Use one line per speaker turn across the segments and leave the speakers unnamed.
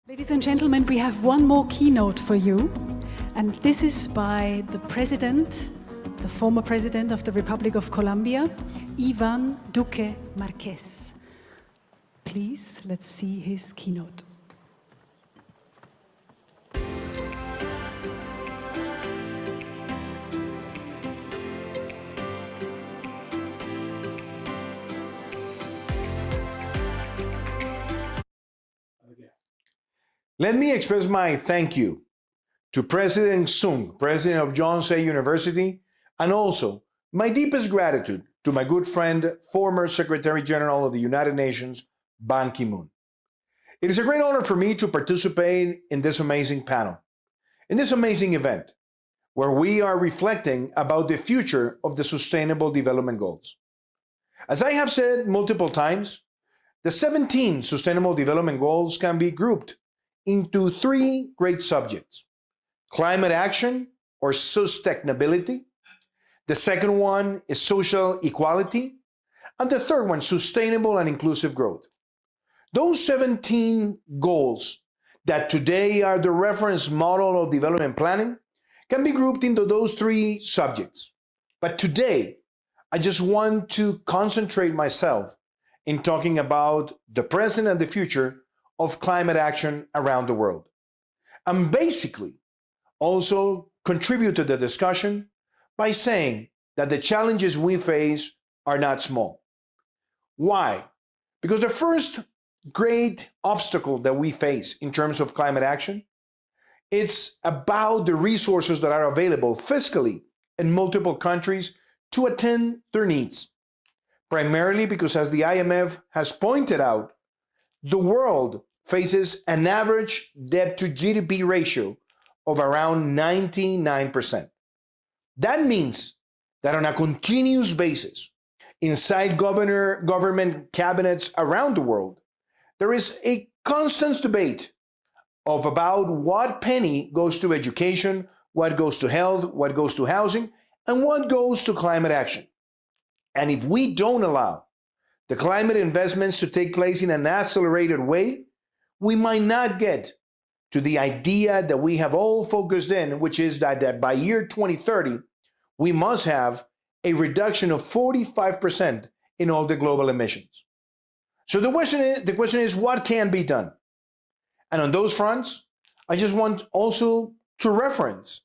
Ladies and gentlemen, we have one more keynote for you, and this is by the president, the former president of the Republic of Colombia, Iván Duque Márquez. Please, let's see his keynote.
Let me express my thank you to President Sung, President of Yonsei University, and also my deepest gratitude to my good friend, former Secretary General of the United Nations, Ban Ki-moon. It is a great honor for me to participate in this amazing panel, in this amazing event, where we are reflecting about the future of the Sustainable Development Goals. As I have said multiple times, the 17 Sustainable Development Goals can be grouped into three great subjects: climate action, or sustainability. The second one is social equality. And the third one, sustainable and inclusive growth. Those 17 goals that today are the reference model of development planning can be grouped into those three subjects. But today, I just want to concentrate myself in talking about the present and the future of climate action around the world. And basically also contribute to the discussion by saying that the challenges we face are not small. Why? Because the first great obstacle that we face in terms of climate action, it's about the resources that are available fiscally in multiple countries to attend their needs. Primarily because, as the IMF has pointed out, the world faces an average debt to GDP ratio of around 99%. That means that on a continuous basis, inside government cabinets around the world, there is a constant debate of about what penny goes to education, what goes to health, what goes to housing, and what goes to climate action. And if we don't allow the climate investments to take place in an accelerated way, we might not get to the idea that we have all focused in, which is that by year 2030, we must have a reduction of 45% in all the global emissions. So the question is, what can be done? And on those fronts, I just want also to reference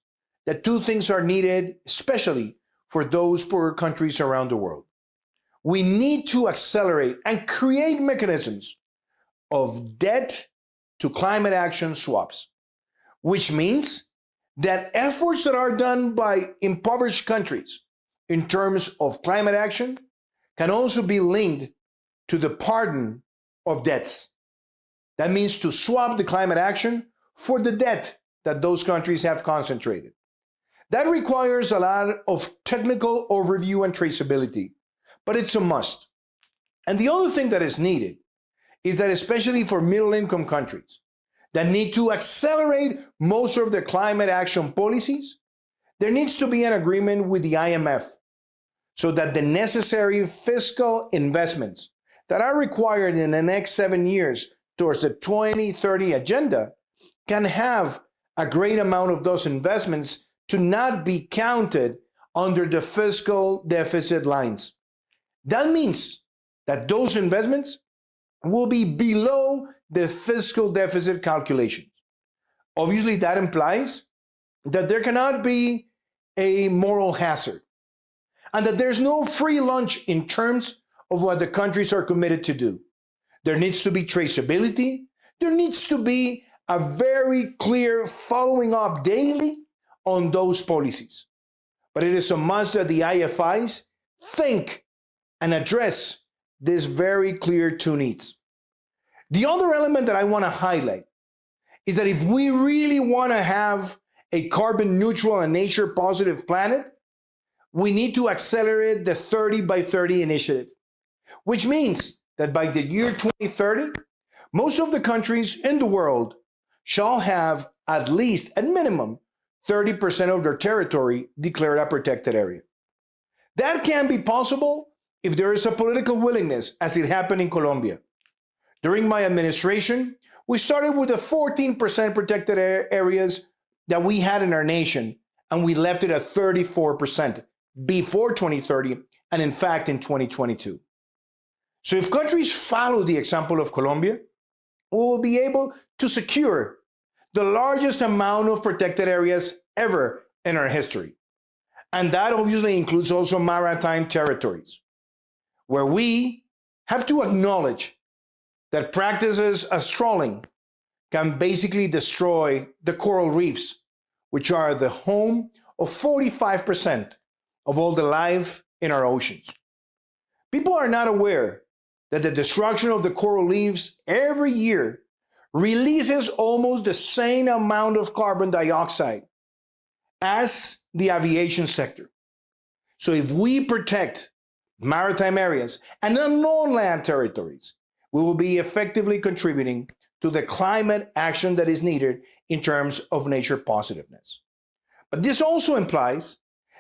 that two things are needed, especially for those poorer countries around the world. We need to accelerate and create mechanisms of debt to climate action swaps, which means that efforts that are done by impoverished countries in terms of climate action can also be linked to the pardon of debts. That means to swap the climate action for the debt that those countries have concentrated. That requires a lot of technical overview and traceability, but it's a must. And the other thing that is needed is that, especially for middle-income countries that need to accelerate most of their climate action policies, there needs to be an agreement with the IMF so that the necessary fiscal investments that are required in the next 7 years towards the 2030 agenda can have a great amount of those investments to not be counted under the fiscal deficit lines. That means that those investments will be below the fiscal deficit calculations. Obviously, that implies that there cannot be a moral hazard and that there's no free lunch in terms of what the countries are committed to do. There needs to be traceability. There needs to be a very clear following up daily on those policies. But it is a must that the IFIs think and address these very clear two needs. The other element that I want to highlight is that if we really want to have a carbon neutral and nature positive planet, we need to accelerate the 30 by 30 initiative, which means that by the year 2030, most of the countries in the world shall have at least, at minimum, 30% of their territory declared a protected area. That can be possible if there is a political willingness, as it happened in Colombia. During my administration, We started with the 14% protected areas that we had in our nation, and we left it at 34% before 2030, and in fact in 2022. So if countries follow the example of Colombia, we will be able to secure the largest amount of protected areas ever in our history. And that obviously includes also maritime territories, where we have to acknowledge that practices as trawling can basically destroy the coral reefs, which are the home of 45% of all the life in our oceans. People are not aware that the destruction of the coral reefs every year releases almost the same amount of carbon dioxide as the aviation sector. So if we protect maritime areas and non-land territories, we will be effectively contributing to the climate action that is needed in terms of nature positiveness. But this also implies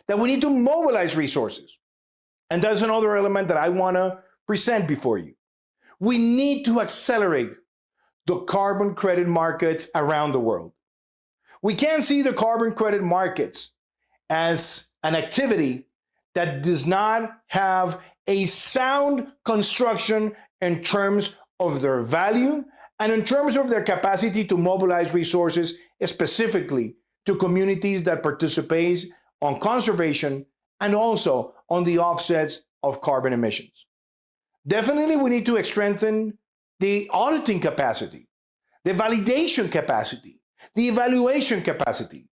that we need to mobilize resources. And that's another element that I want to present before you. We need to accelerate the carbon credit markets around the world. We can't see the carbon credit markets as an activity that does not have a sound construction in terms of their value and in terms of their capacity to mobilize resources, specifically to communities that participate on conservation and also on the offsets of carbon emissions. Definitely, we need to strengthen the auditing capacity, the validation capacity, the evaluation capacity.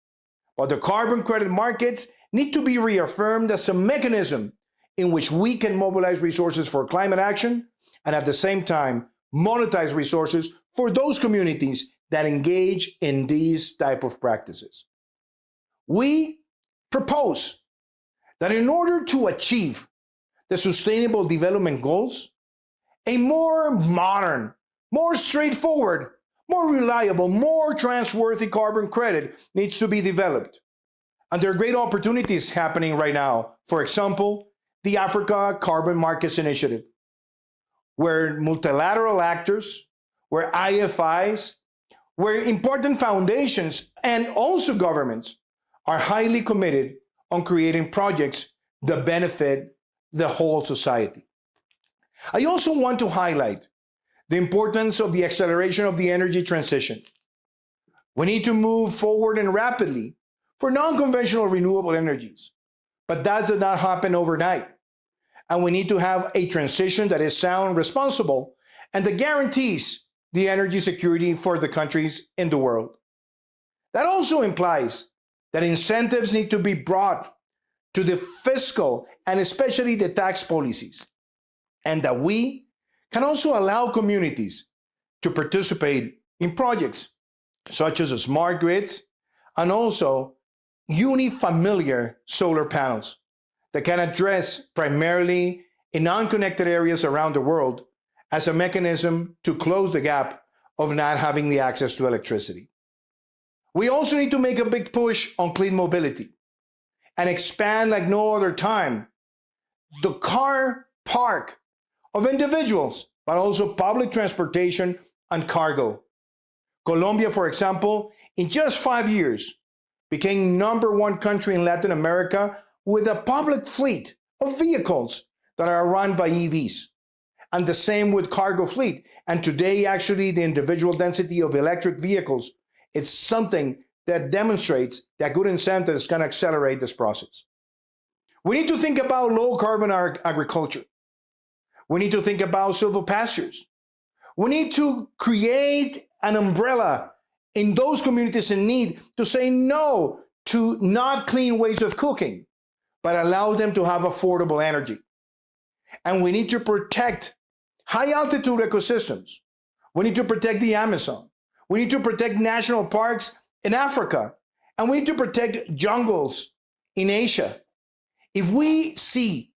But the carbon credit markets need to be reaffirmed as a mechanism in which we can mobilize resources for climate action and at the same time monetize resources for those communities that engage in these type of practices. We propose that in order to achieve the Sustainable Development Goals, a more modern, more straightforward, more reliable, more trustworthy carbon credit needs to be developed. And there are great opportunities happening right now. For example, the Africa Carbon Markets Initiative, where multilateral actors, where IFIs, where important foundations and also governments are highly committed on creating projects that benefit the whole society. I also want to highlight the importance of the acceleration of the energy transition. We need to move forward and rapidly for non-conventional renewable energies, but that does not happen overnight. And we need to have a transition that is sound, responsible, and that guarantees the energy security for the countries in the world. That also implies that incentives need to be brought to the fiscal and especially the tax policies, and that we can also allow communities to participate in projects such as smart grids and also unifamiliar solar panels that can address primarily in non-connected areas around the world as a mechanism to close the gap of not having the access to electricity. We also need to make a big push on clean mobility and expand like no other time the car park of individuals, but also public transportation and cargo. Colombia, for example, in just 5 years, became #1 country in Latin America with a public fleet of vehicles that are run by EVs. And the same with cargo fleet. And today, actually, the individual density of electric vehicles is something that demonstrates that good incentives can accelerate this process. We need to think about low carbon agriculture. We need to think about silvopastures. We need to create an umbrella in those communities in need to say no to not clean ways of cooking, but allow them to have affordable energy. And we need to protect high altitude ecosystems. We need to protect the Amazon. We need to protect national parks in Africa. And we need to protect jungles in Asia. If we see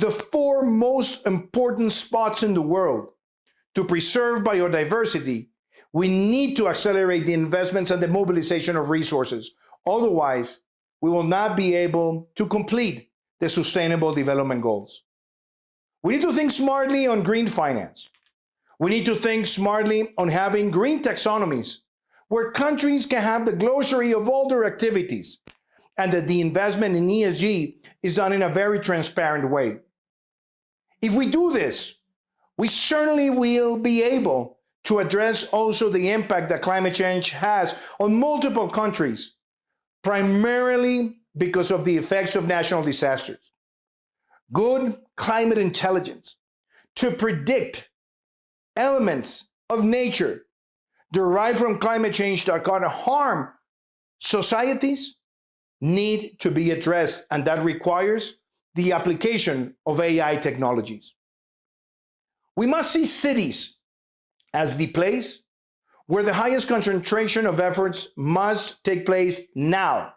the 4 most important spots in the world to preserve biodiversity, we need to accelerate the investments and the mobilization of resources. Otherwise, we will not be able to complete the Sustainable Development Goals. We need to think smartly on green finance. We need to think smartly on having green taxonomies where countries can have the glossary of all their activities and that the investment in ESG is done in a very transparent way. If we do this, we certainly will be able to address also the impact that climate change has on multiple countries, primarily because of the effects of natural disasters. Good climate intelligence to predict elements of nature derived from climate change that can harm societies need to be addressed, and that requires the application of AI technologies. We must see cities as the place where the highest concentration of efforts must take place now.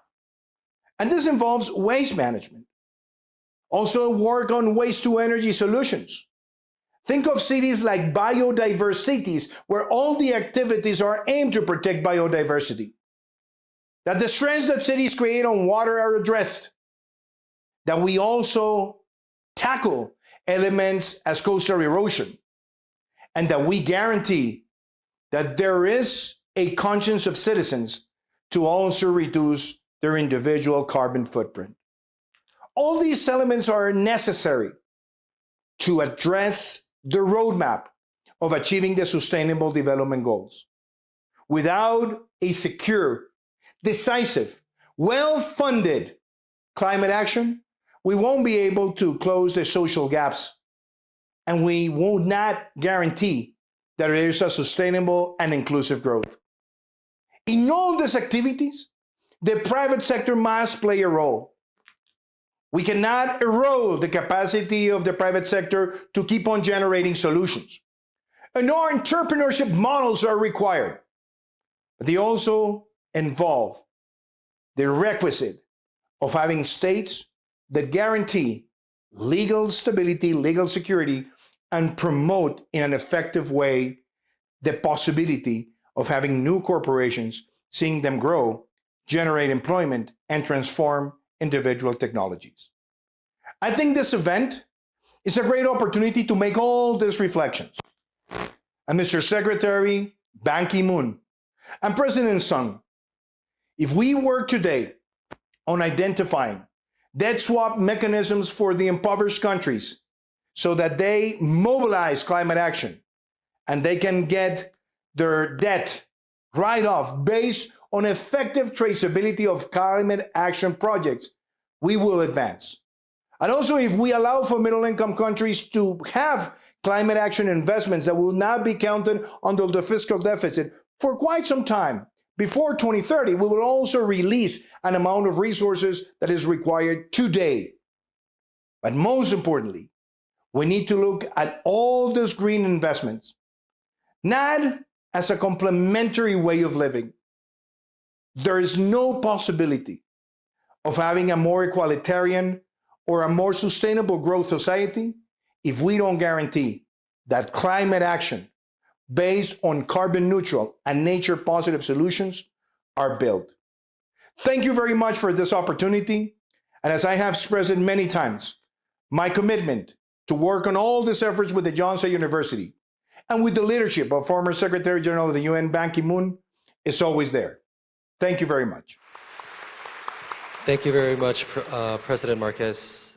And this involves waste management. Also work on waste to energy solutions. Think of cities like biodiverse cities where all the activities are aimed to protect biodiversity. That the stress that cities create on water are addressed. That we also tackle elements as coastal erosion. And that we guarantee that there is a conscience of citizens to also reduce their individual carbon footprint. All these elements are necessary to address the roadmap of achieving the Sustainable Development Goals. Without a secure, decisive, well-funded climate action, we won't be able to close the social gaps, and we will not guarantee that there is a sustainable and inclusive growth. In all these activities, the private sector must play a role. We cannot erode the capacity of the private sector to keep on generating solutions. And our entrepreneurship models are required. But they also involve the requisite of having states that guarantee legal stability, legal security, and promote in an effective way the possibility of having new corporations, seeing them grow, generate employment, and transform individual technologies. I think this event is a great opportunity to make all these reflections. And Mr. Secretary Ban Ki-moon and President Sung, if we work today on identifying debt swap mechanisms for the impoverished countries so that they mobilize climate action and they can get their debt write-off based on effective traceability of climate action projects, we will advance. And also, if we allow for middle-income countries to have climate action investments that will not be counted under the fiscal deficit for quite some time, before 2030, we will also release an amount of resources that is required today. But most importantly, we need to look at all these green investments, not as a complementary way of living. There is no possibility of having a more egalitarian or a more sustainable growth society if we don't guarantee that climate action based on carbon neutral and nature positive solutions are built. Thank you very much for this opportunity. And as I have expressed it many times, my commitment to work on all these efforts with the Yonsei University and with the leadership of former Secretary General of the UN, Ban Ki-moon, is always there. Thank you very much.
Thank you very much, President Marquez.